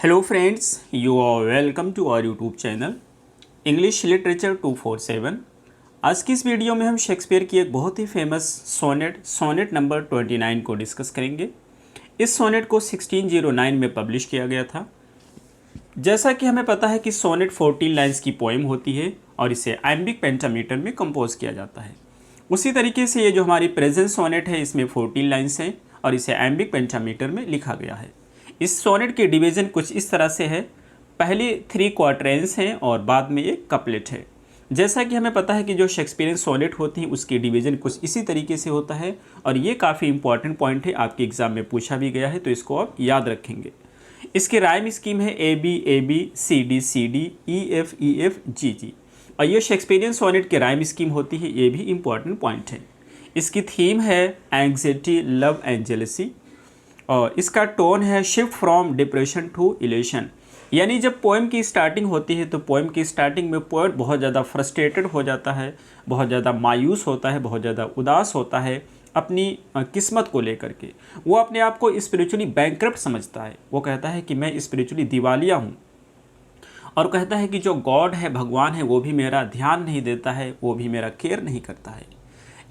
Hello friends, you are welcome to our YouTube channel English literature 247। आज की इस video में हम शेक्सपियर की एक बहुत ही फेमस सोनेट नंबर 29 को डिस्कस करेंगे। इस सोनेट को 1609 में पब्लिश किया गया था। जैसा कि हमें पता है कि सोनेट 14 लाइन्स की पोएम होती है और इसे आइम्बिक पेंटामीटर में कंपोज किया जाता है। उसी तरीके से ये जो हमारी प्रेजेंट सोनेट है इसमें 14 लाइन्स हैं और इसे आइम्बिक पेंटामीटर में लिखा गया है। इस सोनेट की डिवीज़न कुछ इस तरह से है, पहले 3 क्वार्टरेंस हैं और बाद में एक कपलेट है। जैसा कि हमें पता है कि जो शेक्सपियरियन सोनेट होती हैं उसकी डिवीज़न कुछ इसी तरीके से होता है और ये काफ़ी इंपॉर्टेंट पॉइंट है, आपके एग्ज़ाम में पूछा भी गया है तो इसको आप याद रखेंगे। इसकी राइम स्कीम है A B C D E F G G, और ये शेक्सपियरियन सोनेट की राइम स्कीम होती है, ये भी इंपॉर्टेंट पॉइंट है। इसकी थीम है एंग्जाइटी, लव एंड जेलसी, और इसका टोन है shift from depression to elation. यानी जब पोएम की स्टार्टिंग होती है तो पोएम की स्टार्टिंग में पोएट बहुत ज़्यादा फ्रस्ट्रेटेड हो जाता है, बहुत ज़्यादा मायूस होता है, बहुत ज़्यादा उदास होता है अपनी किस्मत को लेकर के। वो अपने आप को स्पिरिचुअली बैंकरप्ट समझता है। वो कहता है कि मैं स्पिरिचुअली दिवालिया हूँ, और कहता है कि जो गॉड है, भगवान है, वो भी मेरा ध्यान नहीं देता है, वो भी मेरा केयर नहीं करता है।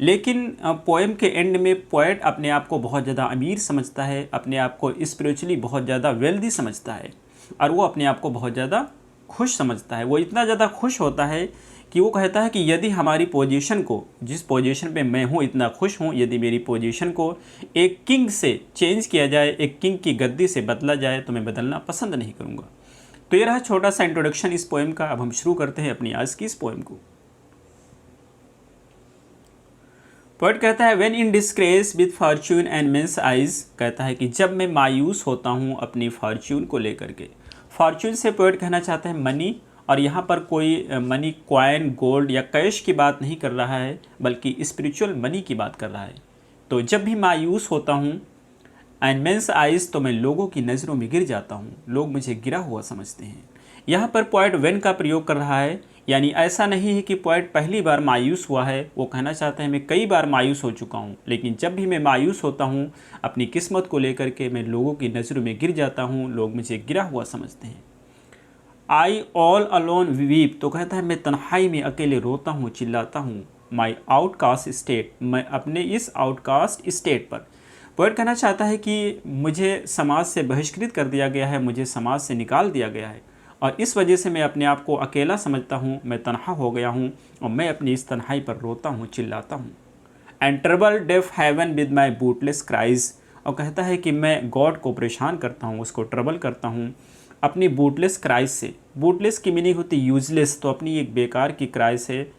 लेकिन पोएम के एंड में पोएट अपने आप को बहुत ज़्यादा अमीर समझता है, अपने आप को स्पिरिचुअली बहुत ज़्यादा वेल्दी समझता है और वो अपने आप को बहुत ज़्यादा खुश समझता है। वो इतना ज़्यादा खुश होता है कि वो कहता है कि यदि हमारी पोजीशन को, जिस पोजीशन पे मैं हूँ, इतना खुश हूँ, यदि मेरी पोजीशन को एक किंग से चेंज किया जाए, एक किंग की गद्दी से बदला जाए, तो मैं बदलना पसंद नहीं करूँगा। तो ये रहा छोटा सा इंट्रोडक्शन इस पोएम का। अब हम शुरू करते हैं अपनी आज की इस पोएम को। पोएट कहता है when in disgrace with fortune and men's eyes, कहता है कि जब मैं मायूस होता हूँ अपनी फॉर्च्यून को लेकर के। फॉर्च्यून से पोएट कहना चाहता है मनी, और यहाँ पर कोई मनी कॉइन, गोल्ड या कैश की बात नहीं कर रहा है, बल्कि स्पिरिचुअल मनी की बात कर रहा है। तो जब भी मायूस होता हूँ एंड मेंस आइज, तो मैं लोगों की नज़रों में गिर जाता हूँ, लोग मुझे गिरा हुआ समझते हैं। यहाँ पर पोएट व्हेन का प्रयोग कर रहा है, यानी ऐसा नहीं है कि पोएट पहली बार मायूस हुआ है। वो कहना चाहता है मैं कई बार मायूस हो चुका हूँ, लेकिन जब भी मैं मायूस होता हूँ अपनी किस्मत को लेकर के, मैं लोगों की नज़रों में गिर जाता हूँ, लोग मुझे गिरा हुआ समझते हैं। आई ऑल अलोन वीप, तो कहता है मैं तन्हाई में अकेले रोता हूँ, चिल्लाता हूँ। माई आउटकास्ट स्टेट, मैं अपने इस आउटकास्ट स्टेट पर। पोएट कहना चाहता है कि मुझे समाज से बहिष्कृत कर दिया गया है, मुझे समाज से निकाल दिया गया है, और इस वजह से मैं अपने आप को अकेला समझता हूँ, मैं तन्हा हो गया हूँ, और मैं अपनी इस तन्हाई पर रोता हूँ, चिल्लाता हूँ। And trouble deaf heaven with my bootless cries, और कहता है कि मैं गॉड को परेशान करता हूँ, उसको ट्रबल करता हूँ अपनी बूटलेस क्राइज से। बूटलेस की मीनिंग होती है यूजलेस, तो अपनी एक बेकार की क्राइ से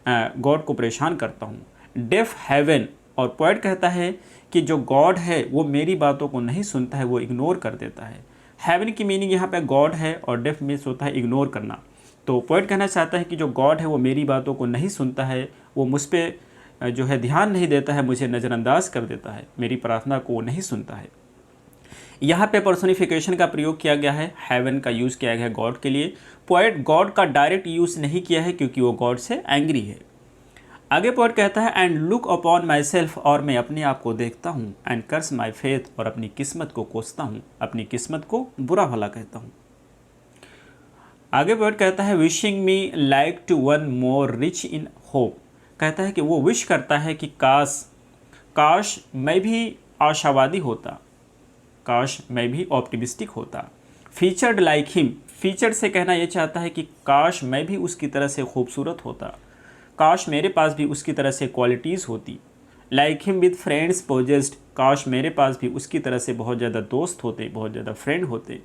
गॉड को परेशान करता हूँ। डेफ हेवन, और पोएट कहता है कि जो गॉड है वो मेरी बातों को नहीं सुनता है, वो इग्नोर कर देता है। हेवन की मीनिंग यहाँ पे गॉड है और डेफ मीन्स होता है इग्नोर करना। तो पोएट कहना चाहता है कि जो गॉड है वो मेरी बातों को नहीं सुनता है, वो मुझ पर जो है ध्यान नहीं देता है, मुझे नज़रअंदाज कर देता है, मेरी प्रार्थना को वो नहीं सुनता है। यहाँ पे पर्सोनिफिकेशन का प्रयोग किया गया है, हेवन का यूज़ किया गया है गॉड के लिए। पोएट गॉड का डायरेक्ट यूज़ नहीं किया है क्योंकि वो गॉड से एंग्री है। आगे पोएट कहता है and look upon my self, और मैं अपने आप को देखता हूँ, एंड कर्स माई फेथ, और अपनी किस्मत को कोसता हूँ, अपनी किस्मत को बुरा भला कहता हूँ। आगे पोएट कहता है wishing me like to one more rich in hope, कहता है कि वो विश करता है कि काश मैं भी आशावादी होता, काश मैं भी ऑप्टिमिस्टिक होता। फीचर्ड लाइक हिम, फीचर्ड से कहना यह चाहता है कि काश मैं भी उसकी तरह से खूबसूरत होता, काश मेरे पास भी उसकी तरह से क्वालिटीज़ होती। Like him with friends possessed, काश मेरे पास भी उसकी तरह से बहुत ज़्यादा दोस्त होते, बहुत ज़्यादा फ्रेंड होते।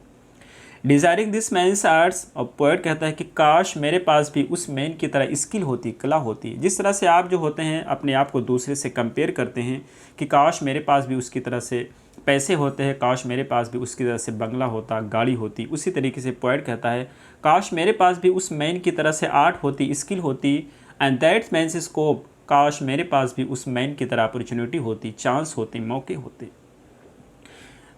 डिज़ायरिंग दिस मैन्स आर्ट्स, और पोएट कहता है कि काश मेरे पास भी उस मैन की तरह स्किल होती, कला होती। जिस तरह से आप जो होते हैं अपने आप को दूसरे से कंपेयर करते हैं कि काश मेरे पास भी उसकी तरह से पैसे होते हैं, काश मेरे पास भी उसकी तरह से बंगला होता, गाड़ी होती, उसी तरीके से पोएट कहता है काश मेरे पास भी उस मैन की तरह से आर्ट होती, स्किल होती, एंड दैट मैन्स स्कोप, काश मेरे पास भी उस मैन की तरह अपॉर्चुनिटी होती, चांस होते, मौके होते।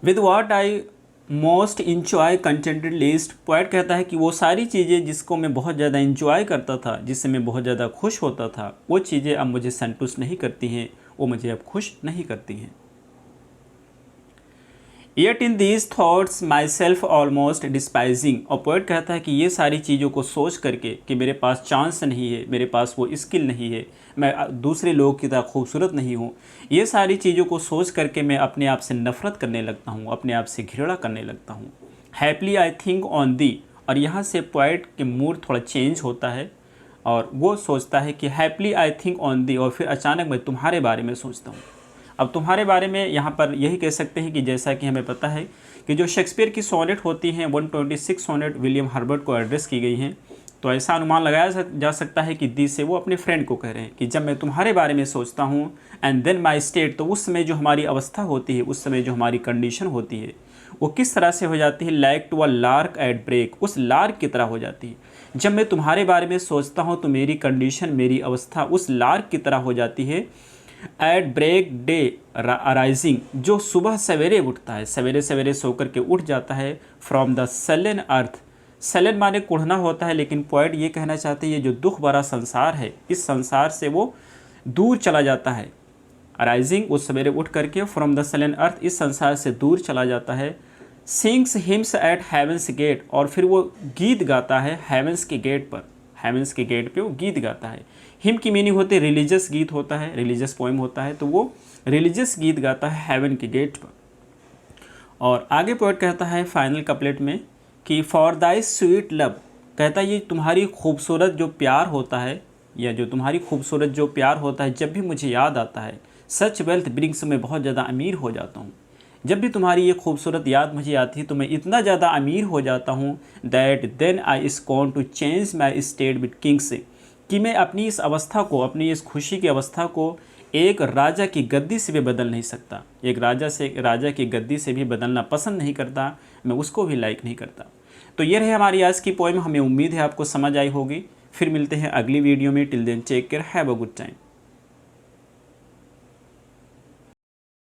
With what I most enjoy contented list, poet कहता है कि वो सारी चीज़ें जिसको मैं बहुत ज़्यादा इंजॉय करता था, जिससे मैं बहुत ज़्यादा खुश होता था, वो चीज़ें अब मुझे संतुष्ट नहीं करती हैं, वो मुझे अब खुश नहीं करती हैं। Yet in these thoughts myself almost despising. और पोइट कहता है कि ये सारी चीज़ों को सोच करके कि मेरे पास चांस नहीं है, मेरे पास वो स्किल नहीं है, मैं दूसरे लोगों की तरह खूबसूरत नहीं हूँ, ये सारी चीज़ों को सोच करके मैं अपने आप से नफ़रत करने लगता हूँ, अपने आप से घृणा करने लगता हूँ। Happily I think on the. और यहाँ से पोइट के मूड थोड़ा चेंज होता है और वो सोचता है कि happily I think on the, और फिर अचानक मैं तुम्हारे बारे में सोचता हूँ। अब तुम्हारे बारे में यहाँ पर यही कह सकते हैं कि जैसा कि हमें पता है कि जो शेक्सपियर की सोनेट होती हैं 126 सोनेट विलियम हर्बर्ट को एड्रेस की गई हैं, तो ऐसा अनुमान लगाया जा सकता है कि दी से वो अपने फ्रेंड को कह रहे हैं कि जब मैं तुम्हारे बारे में सोचता हूँ एंड देन माई स्टेट, तो उस समय जो हमारी अवस्था होती है, उस समय जो हमारी कंडीशन होती है, वो किस तरह से हो जाती है, like to a lark at break, उस लार्क की तरह हो जाती है। जब मैं तुम्हारे बारे में सोचता हूँ तो मेरी कंडीशन, मेरी अवस्था उस लार्क की तरह हो जाती है एट ब्रेक डे अराइजिंग, जो सुबह सवेरे उठता है, सवेरे सवेरे सो करके उठ जाता है, from the sullen earth. Sullen माने कुढ़ना होता है, लेकिन पोइट ये कहना चाहते हैं ये जो दुख भरा संसार है, इस संसार से वो दूर चला जाता है। अराइजिंग, उस सवेरे उठ करके, फ्रॉम द सलन अर्थ, इस संसार से दूर चला जाता है। Sings hymns at heaven's gate, और फिर वो गीत गाता है हेवंस के गेट पर, हेवंस के गेट पे वो गीत गाता है। हिम की मीनिंग होती है रिलीजियस गीत होता है, रिलीजियस पोएम होता है, तो वो रिलीजियस गीत गाता है हेवन के गेट पर। और आगे पोएट कहता है फाइनल कपलेट में कि फॉर दाई स्वीट लव, कहता है ये तुम्हारी खूबसूरत जो प्यार होता है, या जो तुम्हारी खूबसूरत जो प्यार होता है, जब भी मुझे याद आता है, सच वेल्थ ब्रिंग्स, मैं बहुत ज़्यादा अमीर हो जाता हूँ। जब भी तुम्हारी ये खूबसूरत याद मुझे आती है तो मैं इतना ज़्यादा अमीर हो जाता हूँ, that then I scorn to change my state with kings, कि मैं अपनी इस अवस्था को, अपनी इस खुशी की अवस्था को एक राजा की गद्दी से भी बदल नहीं सकता, एक राजा की गद्दी से भी बदलना पसंद नहीं करता, मैं उसको भी लाइक नहीं करता। तो ये रहे हमारी आज की पोएम, हमें उम्मीद है आपको समझ आई होगी। फिर मिलते हैं अगली वीडियो में, till then take care, have a good time.